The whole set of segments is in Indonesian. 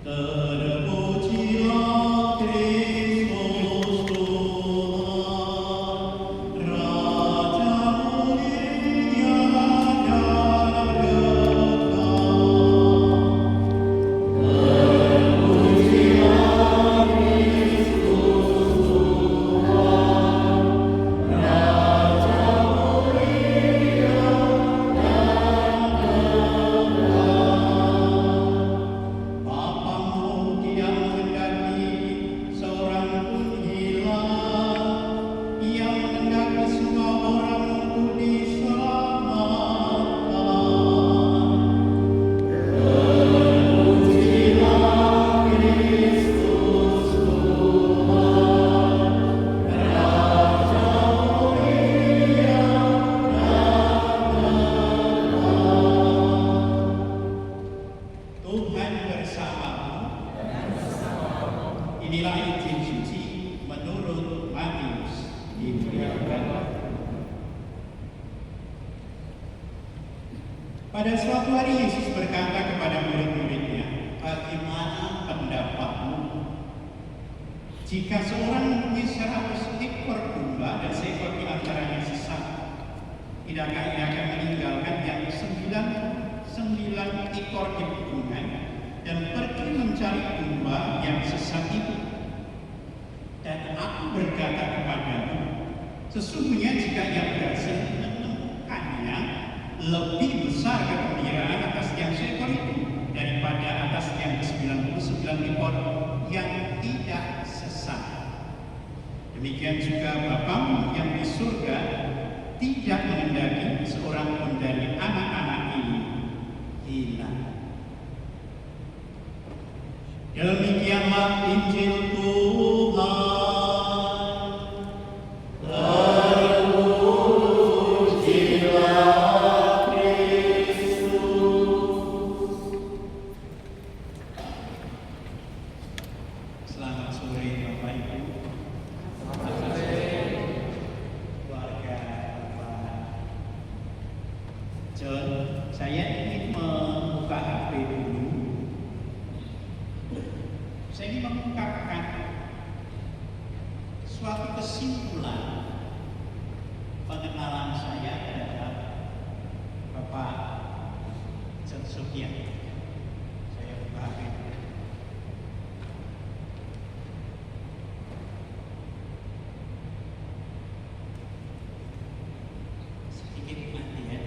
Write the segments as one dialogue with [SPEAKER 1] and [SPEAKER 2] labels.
[SPEAKER 1] Terpujilah Kristus Tuhan, Raja mulia dan kekal. Terpujilah Kristus Tuhan, Raja mulia dan kekal. Bapamu tidak menghendaki seorang pun hilang, Ia menghendaki semua orang untuk diselamatkan. Terpujilah Kristus Tuhan, Raja mulia dan kekal. Tuhan bersamamu. Inilah Injil suci menurut Matius. Dimuliakan. Pada suatu hari Yesus berkata kepada murid-muridnya, "Bagaimana pendapatmu? Jika seorang mempunyai 100 ekor domba dan seekor di antaranya sesat, tidakkah ia akan meninggalkan yang 99 ekor di pegunungan dan pergi mencari domba yang sesat itu? Dan aku berkata kepadamu, sesungguhnya jika ia berhasil menemukannya, lebih besar kegembiraan atas yang seekor itu daripada atas yang 99 ekor yang tidak sesat. Demikian juga Bapamu yang di surga tidak menghendaki seorang pun dari anak-anak ini hilang." Demikianlah Injil Tuhan. Terpujilah Kristus. Selamat sore Bapak Ibu. Selamat sore keluarga Bapak John. Saya ingin membuka HP dulu. Saya ingin mengungkapkan suatu kesimpulan pengenalan saya terhadap Bapak John Sofian. Saya buka HP dulu. Sedikit mati ya.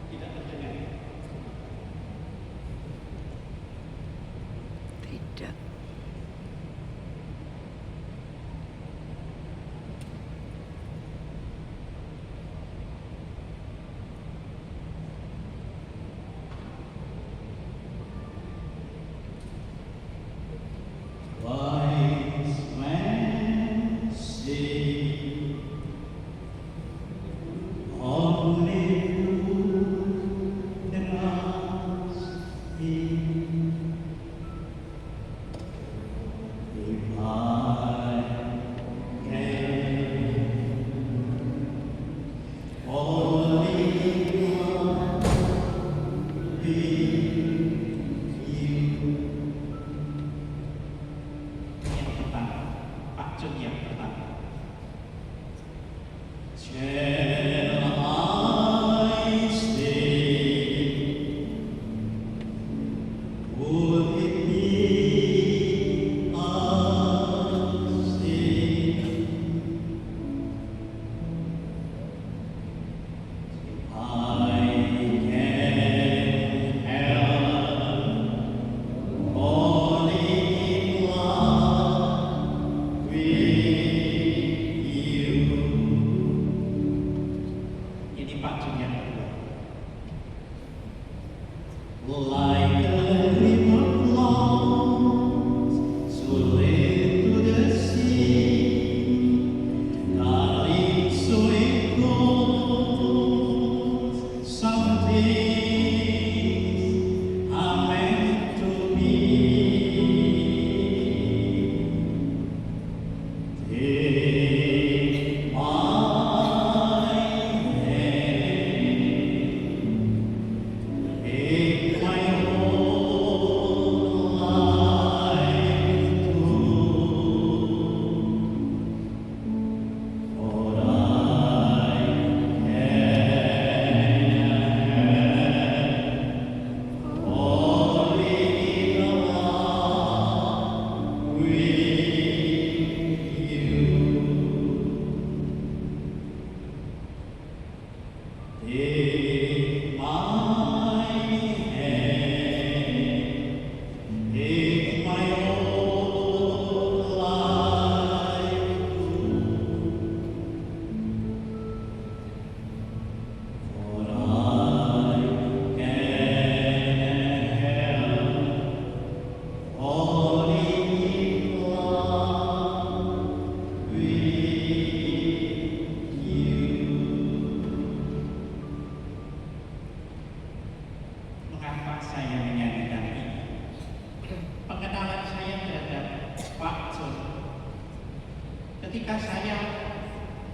[SPEAKER 1] Tidak terdengar.
[SPEAKER 2] Tidak.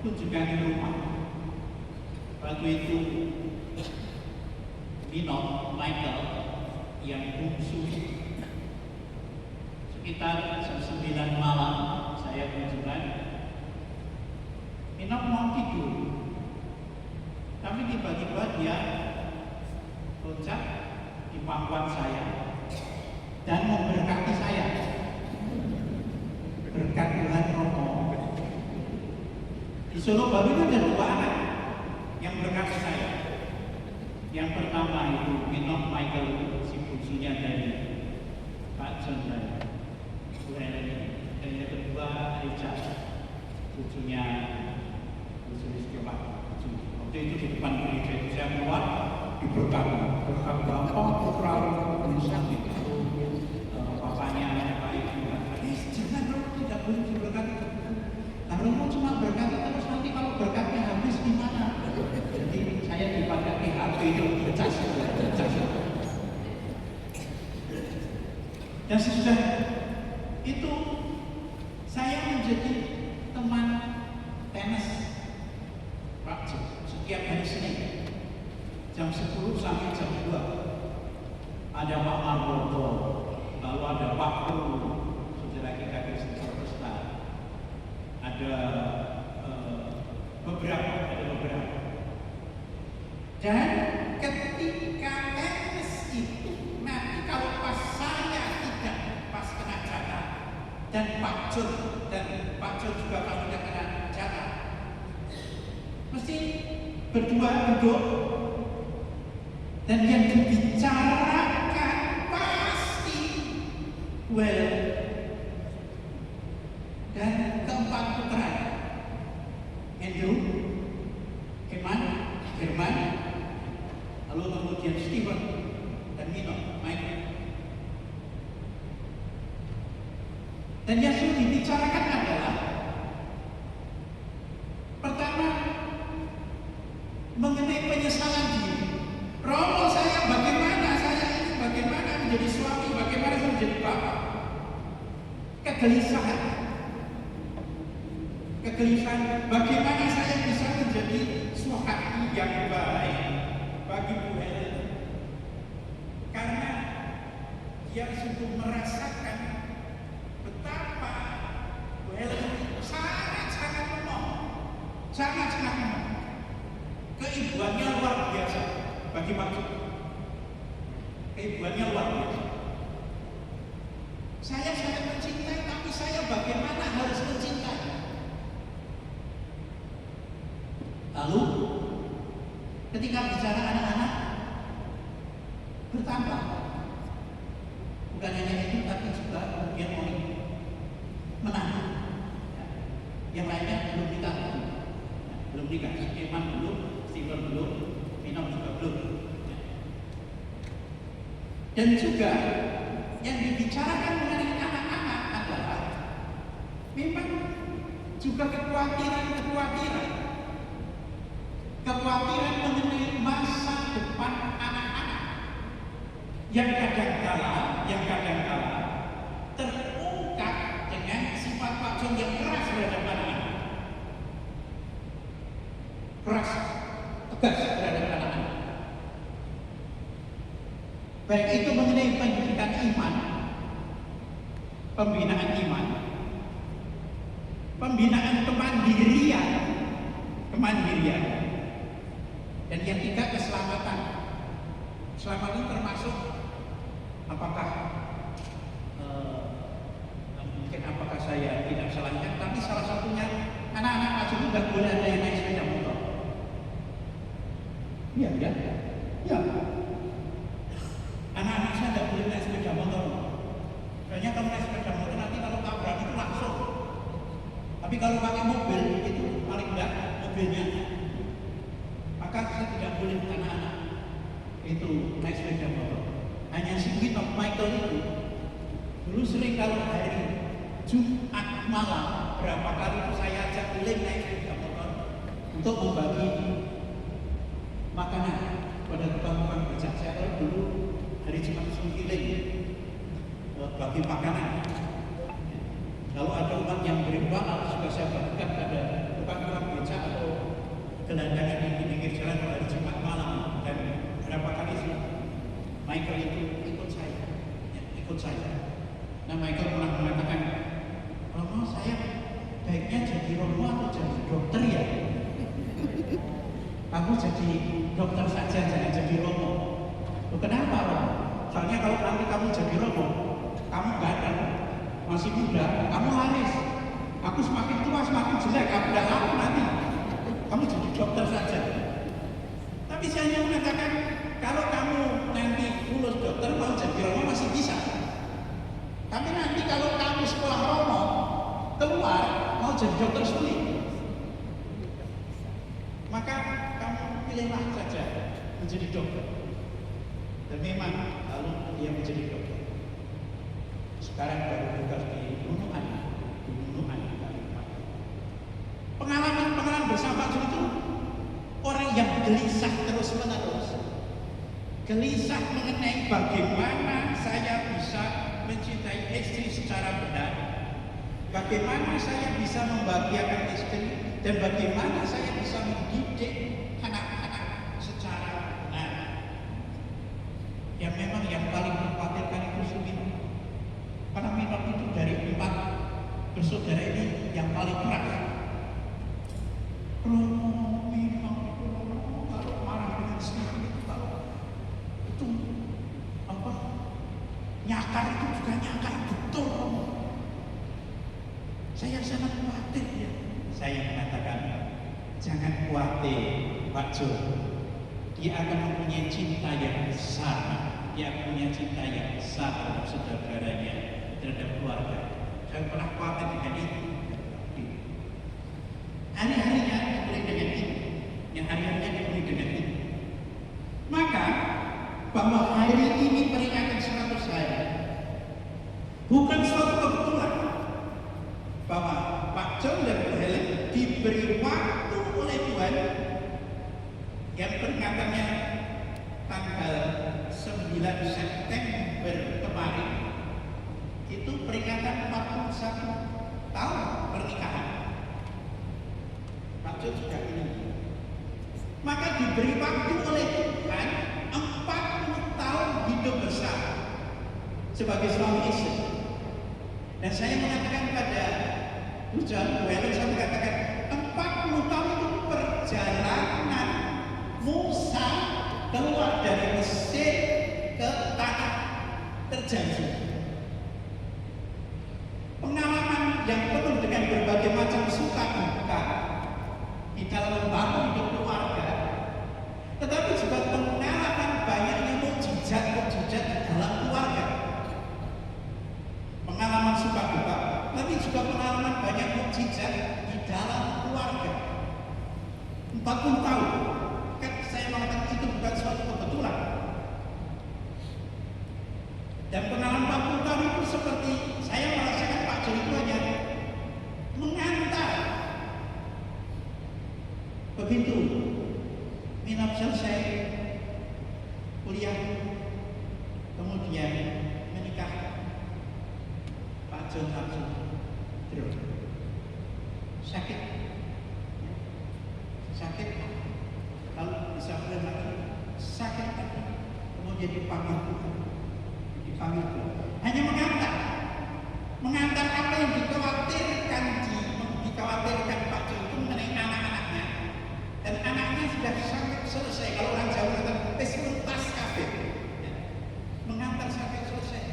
[SPEAKER 1] kunjungan di rumah. Waktu itu Nino, Michael yang bungsu, sekitar jam 9 malam saya kunjungan. Nino mau tidur, tapi tiba-tiba dia loncat di pangkuan saya dan memberkati saya. Berkat Tuhan Romo. Di Solo Baru itu ada 2 anak yang berkati saya. Yang pertama itu Minok Michael, si bungsunya dari Pak John dan Bu Helen. Dan yang kedua Richard, cucunya Bu Sulistiawan. Waktu itu di depan gereja itu saya keluar diberkati. Berkat Bapak Putra Indonesia itu papanya Pak Ibu. Jangan Romo, tidak boleh diberkati. Nah Romo cuma berkati terus, nanti kalau berkatnya habis gimana? Jadi saya dipakai HP itu becas. Dan sesudah itu saya menjadi teman tenis Pak Jo setiap hari Senin jam 10 sampai jam 2. Ada Pak Marwoto, lalu ada Pak Guru, saudara kita Kristen Protestan, ada beberapa. Dan ketika tenis itu nanti kalau pas saya tidak pas kena jatah dan Pak John juga kalau tidak kena jatah, mesti berdua duduk dan yang dibicarakan pasti well dan keempat putra Andrew, Herman, lalu kemudian Steven dan Nino, Michael. Dan yang sudah dibicarakan adalah pertama mengenai penyesalan diri. Romo saya bagaimana, saya ini bagaimana menjadi suami, bagaimana saya menjadi bapak. Kegelisahan, bagaimana saya bisa menjadi suami yang baik bagi Bu Helen, karena dia sungguh merasakan betapa Bu Helen sangat lemah, keibuannya luar biasa bagi Pak Jo. Keibuannya luar biasa. Saya sangat mencintai, tapi saya bagaimana harus mencintai? Lalu ketika bicara anak-anak bertambah, bukan hanya itu tapi juga kemudian menanam. Yang lainnya belum nikah. Steven belum, Minok juga belum. Dan juga yang dibicarakan mengenai anak-anak adalah memang juga kekhawatiran mengenai masa depan anak-anak yang kadang-kala terungkap dengan sifat Pak John yang keras terhadap anak-anak, tegas terhadap anak-anak. Baik itu mengenai pendidikan iman, pembinaan iman, pembinaan kemandirian, dan yang ketiga keselamatan. Keselamatan termasuk apakah saya tidak salah ingat, tapi salah satunya anak-anak masih tidak boleh ada yang naik sepeda motor. Iya. Anak-anak saya tidak boleh naik sepeda motor. Soalnya kalau naik sepeda motor nanti kalau tabrak itu langsung. Tapi kalau pakai mobil itu paling tidak mobilnya. Maka saya tidak boleh anak-anak itu naik sepeda motor. Hanya si Minok Michael itu dulu sering kalau hari Jumat malam berapa kali itu saya ajak keliling naik sepeda motor untuk membagi makanan pada tukang-tukang becak. Saya kalau dulu hari Jumat keliling bagi makanan. Kalau ada umat yang berimbang, juga saya bagikan pada tukang-tukang becak gelandangan di pinggir jalan hari Jumat malam, dan berapa kali sih Michael itu ikut saya, ikut saya. Nah Michael pernah mengatakan, Romo saya baiknya jadi Romo atau jadi dokter ya? Kamu jadi dokter saja, jangan jadi Romo. Loh, kenapa Romo? Soalnya kalau nanti kamu jadi Romo, kamu ganteng, masih muda, kamu laris. Aku semakin tua semakin jelek, aku udah tahu nanti. Kamu jadi dokter saja. Tapi saya hanya mengatakan, kalau kamu nanti lulus dokter mau jadi Romo masih bisa. Tapi nanti kalau kamu sekolah Romo keluar mau jadi dokter sulit. Maka kamu pilihlah saja menjadi dokter. Dan memang lalu dia menjadi dokter. Sekarang baru tugas di Nunukan. Pengalaman bersama itu orang yang gelisah terus menerus, gelisah mengenai bagaimana saya bisa mencintai istri secara benar, bagaimana saya bisa membahagiakan istri, dan bagaimana saya bisa mendidik anak-anak secara benar. Yang memang yang paling mengkhawatirkan itu Suminah, karena Minot itu dari 4 bersaudara ini yang paling keras. Romo, Minot, kalau marah dengan istri itu, kalau itu apa? Nyakar itu juga nyakar betul, Romo. Saya sangat khawatir ya. Saya mengatakan, jangan khawatir, Pak Jo. Dia akan mempunyai cinta yang besar. Dia akan mempunyai cinta yang besar terhadap saudara-saudaranya, terhadap keluarga. Saya pernah khawatir dengan itu. Hari-harinya dipenuhi dengan itu, yang hari-harinya dipenuhi dengan itu. Maka bahwa hari ini peringatan 100 hari bukan suatu kebetulan bahwa Pak John dan Bu Helen diberi waktu oleh Tuhan yang peringatannya tanggal 9 September kemarin itu peringatan 41 tahun pernikahan. Pak John sudah ini. Maka diberi waktu oleh Tuhan 40 tahun hidup bersama sebagai suami istri. Dan saya mengatakan pada John, saya mengatakan 40 tahun itu perjalanan Musa keluar dari Mesir ke tanah terjanji. Pengalaman yang penuh dengan berbagai macam suka duka di dalam membangun hidup keluarga, tetapi juga pengalaman banyaknya mukjizat-mukjizat di dalam keluarga. Pengalaman suka duka, tapi juga pengalaman banyak mukjizat di dalam keluarga. 40 tahun, kan saya mengatakan itu bukan suatu kebetulan. Dan pengalaman 40 tahun itu seperti saya merasakan Pak Jo itu hanya mengantar. Begitu Minot selesai kuliah, kemudian menikah, Pak Jo langsung terus sakit, kalau bisa lagi sakit, kemudian dipanggil Tuhan, hanya mengantar apa yang dikhawatirkan Pak Jo itu mengenai anak-anaknya, dan anaknya sudah sampai selesai. Kalau orang Jawa kata tuntas kabeh, mengantar sampai selesai.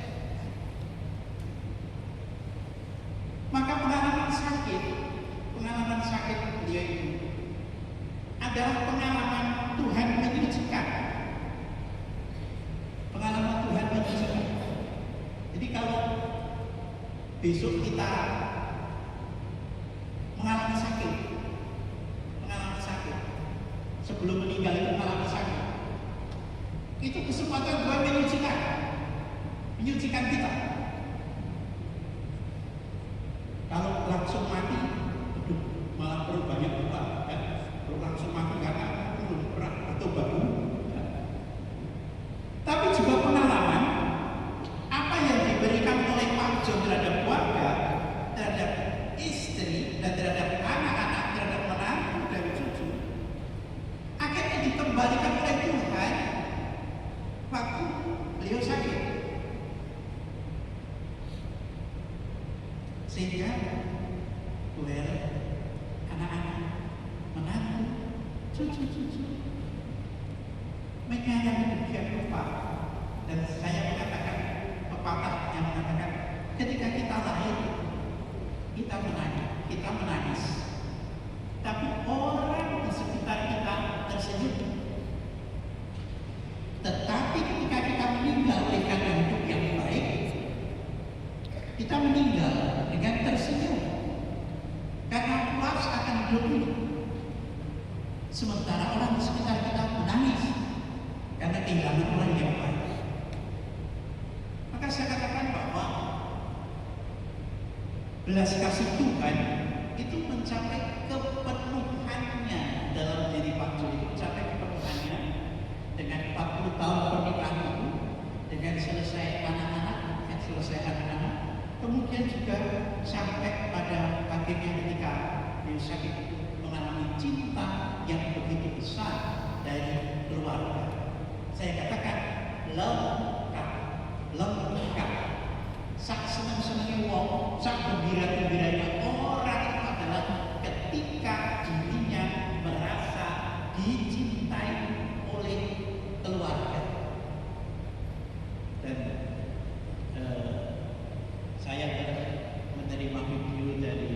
[SPEAKER 1] Maka pengalaman sakit dia itu adalah pengalaman Tuhan menyucikan. Jadi kalau besok kita mengalami sakit, sebelum meninggal itu mengalami sakit, itu kesempatan Tuhan menyucikan kita. Kalau langsung mati, malah perlu banyak doa, kan? Kalau langsung mati karena belum pernah bertobat dulu. Tapi juga pengalaman apa yang diberikan oleh Pak Jo terhadap keluarga, terhadap istri, dan terhadap anak-anak, terhadap menantu dan cucu, cucu. Mereka yang demikian rupa. Dan saya mengatakan pepatah yang mengatakan ketika kita lahir kita menangis. Tapi orang di sekitar kita tersenyum. Tetapi ketika kita meninggal dengan hidup yang baik, kita meninggal dengan tersenyum. Karena puas akan hidup ini. Sementara orang di sekitar kita menangis karena kehilangan orang yang baik. Maka saya katakan bahwa belas kasih Tuhan itu mencapai kepenuhannya dalam diri Pak Juli, mencapai kepenuhannya dengan 40 tahun pernikahan itu, dengan selesai anak-anak, kemudian juga sampai pada akhirnya ketika Yusuf itu mengalami cinta yang begitu besar dari keluarga. Saya katakan lengkap. Sak senang-senangnya wong, sak gembira-gembiranya orang itu adalah ketika dirinya merasa dicintai oleh keluarga. Dan saya menerima video dari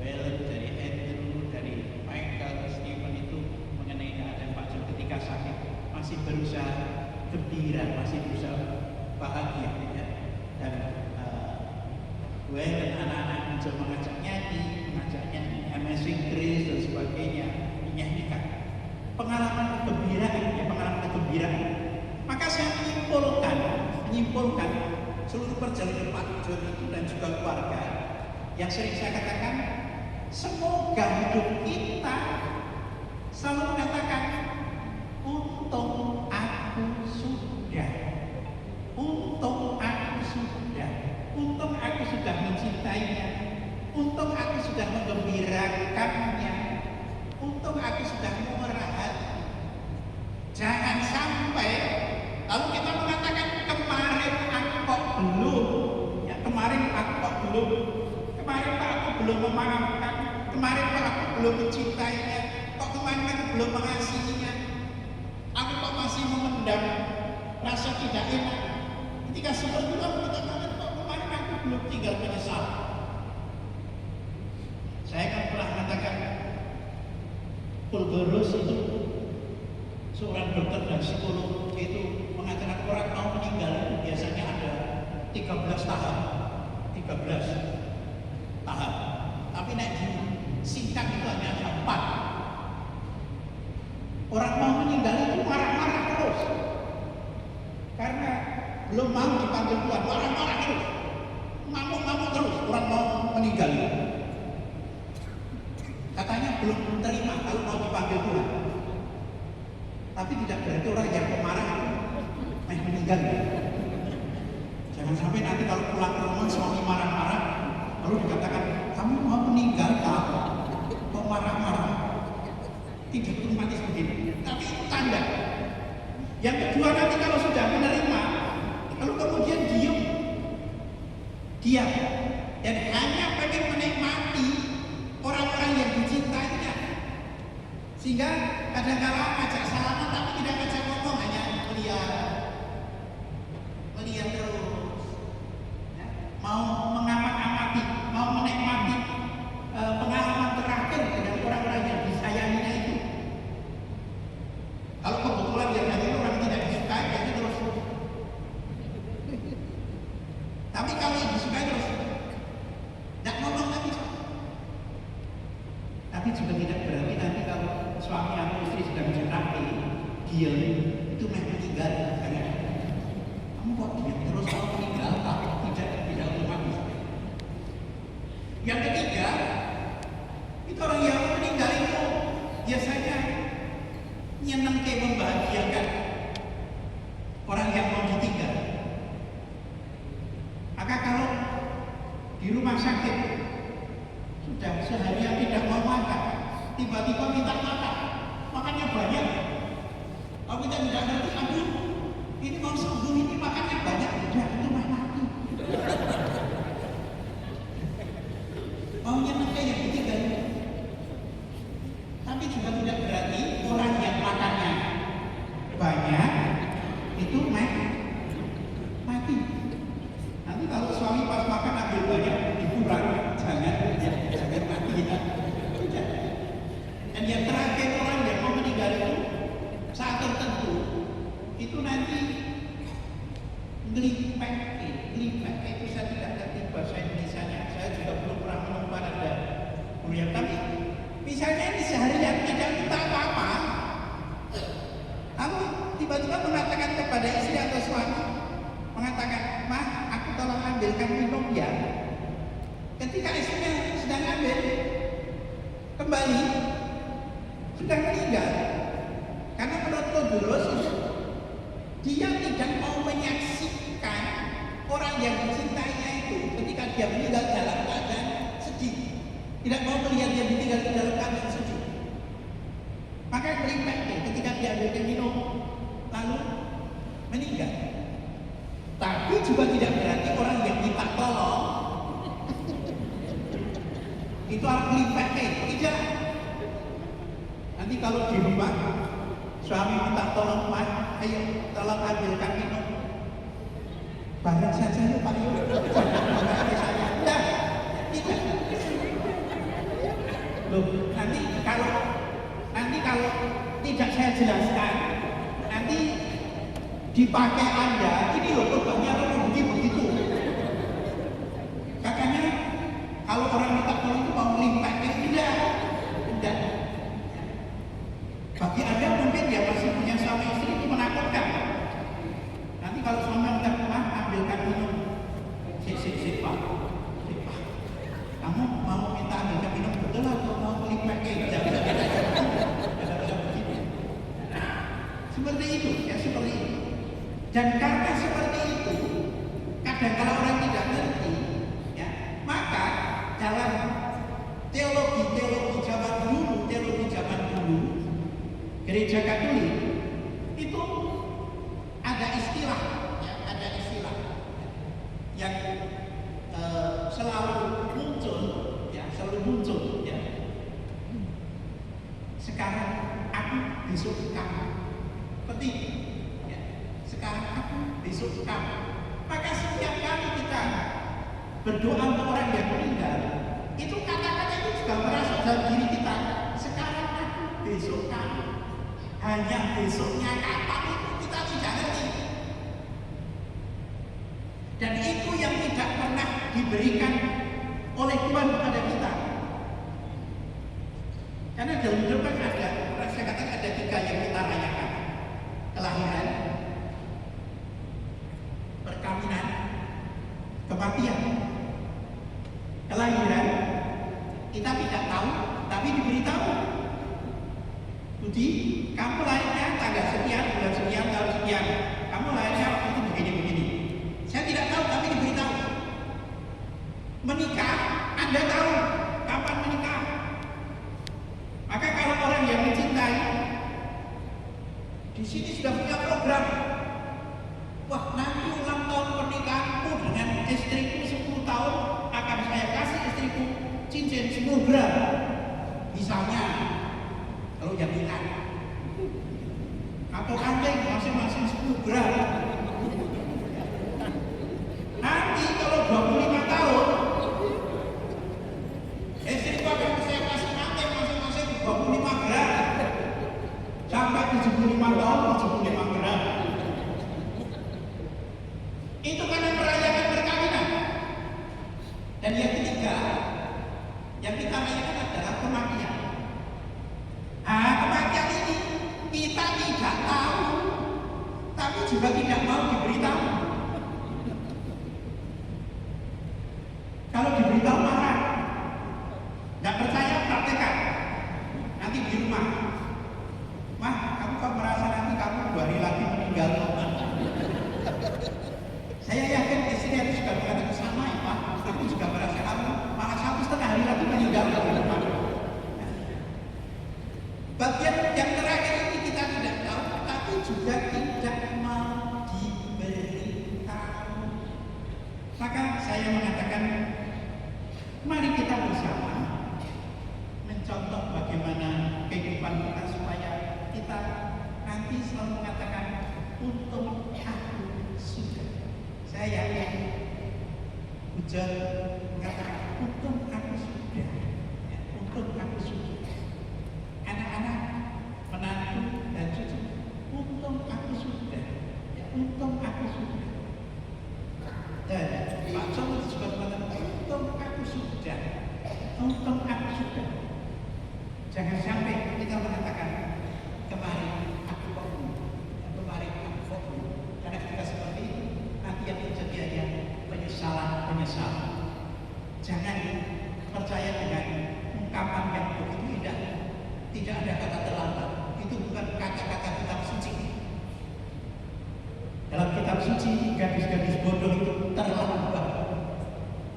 [SPEAKER 1] Wellen, dari Andrew, dari Michael, Stephen itu mengenai keadaan Pak Jul ketika sakit, masih berusaha gembira, masih berusaha bahagia, ya. Dan Wellen dan anak-anak mencoba mengajak nyanyi, Amazing Grace dan sebagainya, menyanyikan pengalaman kegembiraan. Maka saya menyimpulkan seluruh perjalanan Pak Jul itu dan juga keluarga yang sering saya katakan, semoga hidup kita selalu mengatakan untung aku sudah, untung aku sudah mencintainya, untung aku sudah menggembirakannya, untung aku sudah memurah hati. Jangan sampai lalu kita mengatakan kemarin aku kok belum memaafkan, kemarin Pak aku belum mencintainya, kok kemarin aku belum mengasihinya, aku kok masih memendam rasa tidak enak. Ketika seperti itu kita katakan kok kemarin aku belum tinggal menyesal. Saya kan pernah mengatakan Pulgerus itu seorang dokter dan psikolog itu mengatakan orang mau meninggal itu biasanya ada 13 tahap. Tapi naik singkat itu hanya 4. Orang mau meninggal itu marah-marah terus. Karena belum mau dipanggil Tuhan, marah-marah terus. Ngamuk-ngamuk terus orang mau meninggal. Katanya belum terima kalau mau dipanggil Tuhan. Tapi tidak berarti orang yang pemarah meninggal. Jangan sampai nanti kalau pulang ke rumah suami marah-marah, lalu dikatakan kamu mau meninggal kok marah-marah. Tidak otomatis begini. Tapi itu tanda. Yang kedua nanti kalau sudah menerima, lalu kemudian diam dan hanya pengen menikmati orang-orang yang dicintainya. Sehingga kadang-kadang ngajak salaman tapi tidak ngajak ngomong, hanya melihat terus, ya. Mau mengamati, mau menikmati pengalaman terakhir dengan orang-orang yang disayanginya itu. Kalau kebetulan yang dari orang tidak disukai, jadi terus. Tapi kalau yang disukai terus, tidak ngomong lagi. Tapi juga tidak berarti nanti kalau suami atau istri sedang rapi, dia itu meninggal. Kamu kok diam terus kalau meninggal? Tidak otomatis. Yang ketiga, itu orang yang meninggal itu biasanya nyenengke, membahagiakan orang yang mau ditinggal. Maka kalau di rumah sakit sudah seharian tidak mau makan, tiba-tiba minta makan, makannya banyak. Kalau kita tidak ngerti, aduh, ini mau sembuh, ini makannya banyak, tidak, itu mah mati. Maunya nanti yang ketiga. Tapi juga tidak berarti orang Glipek itu saya tidak ngerti bahasa Indonesianya. Saya juga belum pernah menemukan ada kuliah. Tapi misalnya ini seharian tidak minta apa-apa, kamu tiba-tiba mengatakan kepada istri atau suami, mengatakan, "Mah, aku tolong ambilkan minum ya." Ketika istrinya sedang ambil, kembali sudah meninggal. Karena menurut Kodros dia tidak mau menyaksikan orang yang dicintainya itu ketika dia meninggal dalam keadaan sedih. Tidak mau melihat dia meninggal dalam keadaan sedih. Maka Glipek ketika dia ambil minum lalu meninggal. Tapi juga tidak berarti orang yang minta tolong itu orang Glipek tidak. Nanti kalau di rumah suami minta tolong, "Mas, ayo tolong ambilkan minum." Bareng saja yuk Pak yuk. Tidak, tidak. Loh, nanti kalau tidak saya jelaskan, nanti dipakai Anda, ini loh obatnya begitu. Katanya kalau orang minta tolong itu mau Glipek, tidak. Bagi Anda mungkin ya masih punya suami istri itu menakutkan. Nanti kalau suami minta, "Mah, ambilkan minum." Si Pak. Kamu mau minta ambilkan minum betul atau mau Glipek? Seperti itu, ya seperti itu. Dan karena seperti itu, kadang kalau orang tidak ngerti, ya, maka dalam teologi zaman dulu, Gereja Katolik itu ada istilah, ya, yang selalu muncul, ya. Sekarang aku, besok kamu. Seperti itu, ya. Sekarang aku, besok kamu. Maka setiap kali kita berdoa untuk orang yang meninggal, itu kata-kata itu juga merasuk dalam diri kita. Sekarang aku, besok kamu. Hanya besoknya kapan itu kita tidak ngerti. Dan itu yang tidak pernah diberikan oleh Tuhan kepada kita. Karena dalam hidup kan ada, saya katakan ada 3 yang kita rayakan: kelahiran, perkawinan, kematian. Kelahiran kita tidak tahu, tapi diberitahu. Budi, kamu lahirnya tanggal sekian, bulan sekian, tahun sekian. Kamu lahirnya waktu itu begini-begini. Saya tidak tahu, tapi diberitahu. Menikah, Anda tahu kapan menikah. Maka kalau orang yang mencintai, di sini sudah punya program. Wah, nanti ulang tahun pernikahanku dengan istriku 10 tahun akan saya kasih istriku cincin 10 gram. Misalnya, kalau jaminan atau anjing masing-masing 10 gram. Nanti kalau 25 tahun istriku akan saya kasih anjing masing-masing 25 gram. Sampai 75 tahun 75 gram. Itu karena merayakan perkawinan. Dan yang ketiga yang kita rayakan adalah kematian. Kematian ini kita tidak tahu, tapi juga tidak mau diberitahu. Kalau diberitahu marah, nggak percaya praktekkan. Nanti di rumah, "Mah, kamu kok merasa nanti kamu 2 hari lagi meninggal?" Saya yakin istri itu sudah mengatakan, "Sama ya Pak, aku juga merasa kamu malah 1,5 hari lagi meninggal." Bagian yang terakhir ini kita tidak tahu, tapi juga tidak mau diberitahu. Maka saya mengatakan, mari kita bersama mencontoh bagaimana kehidupan kita supaya kita nanti selalu mengatakan, "Untung aku sudah." Saya yakin Hujan mengatakan, "Untung aku sudah, ya, untung aku sudah." Anak-anak, menantu dan cucu, untung aku sudah, ya, untung aku sudah. percaya dengan ungkapan yang begitu indah. Tidak ada kata terlambat. Itu bukan kata-kata kitab suci. Dalam kitab suci, gadis-gadis bodoh itu terlambat.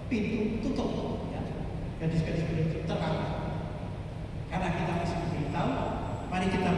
[SPEAKER 1] Pintu tutup. Ya. Gadis-gadis bodoh itu terlambat. Karena kita masih beritahu, mari kita